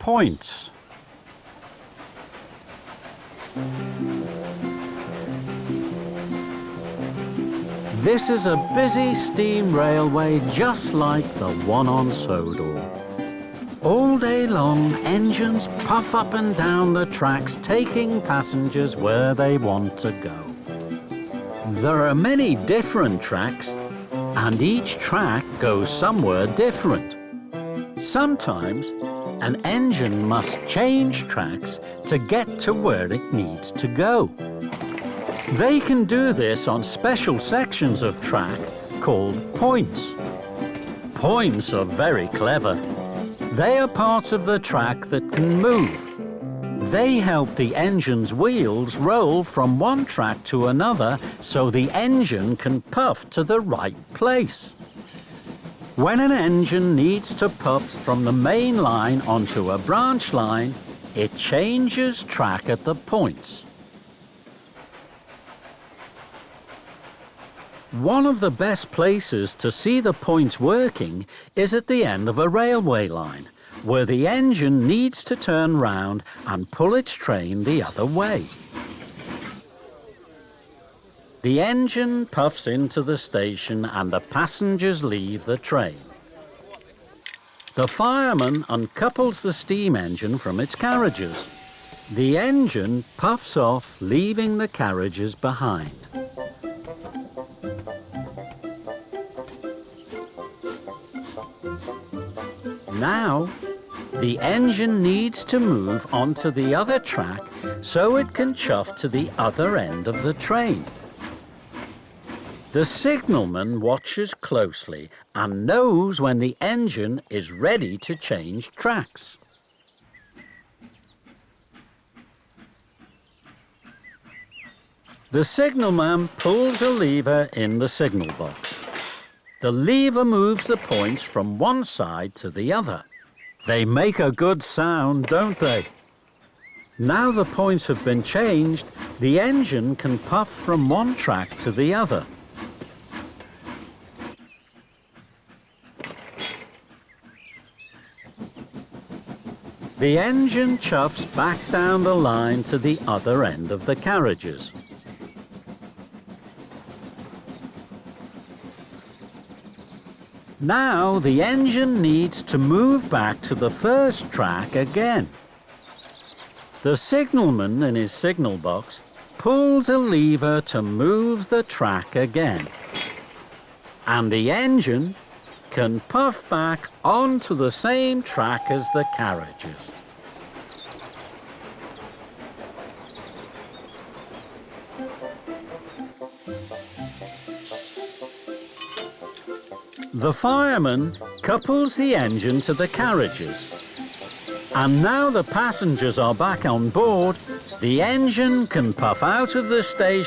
points. This is a busy steam railway just like the one on Sodor. All day long, engines puff up and down the tracks, taking passengers where they want to go. There are many different tracks, and each track goes somewhere different. Sometimes, an engine must change tracks to get to where it needs to go. They can do this on special sections of track called points. Points are very clever. They are parts of the track that can move. They help the engine's wheels roll from one track to another so the engine can puff to the right place. When an engine needs to puff from the main line onto a branch line, it changes track at the points. One of the best places to see the points working is at the end of a railway line, where the engine needs to turn round and pull its train the other way. The engine puffs into the station and the passengers leave the train. The fireman uncouples the steam engine from its carriages. The engine puffs off, leaving the carriages behind. Now, the engine needs to move onto the other track so it can chuff to the other end of the train. The signalman watches closely and knows when the engine is ready to change tracks. The signalman pulls a lever in the signal box. The lever moves the points from one side to the other. They make a good sound, don't they? Now the points have been changed, the engine can puff from one track to the other. The engine chuffs back down the line to the other end of the carriages. Now the engine needs to move back to the first track again. The signalman in his signal box pulls a lever to move the track again. And the engine can puff back onto the same track as the carriages. The fireman couples the engine to the carriages. And now the passengers are back on board, the engine can puff out of the station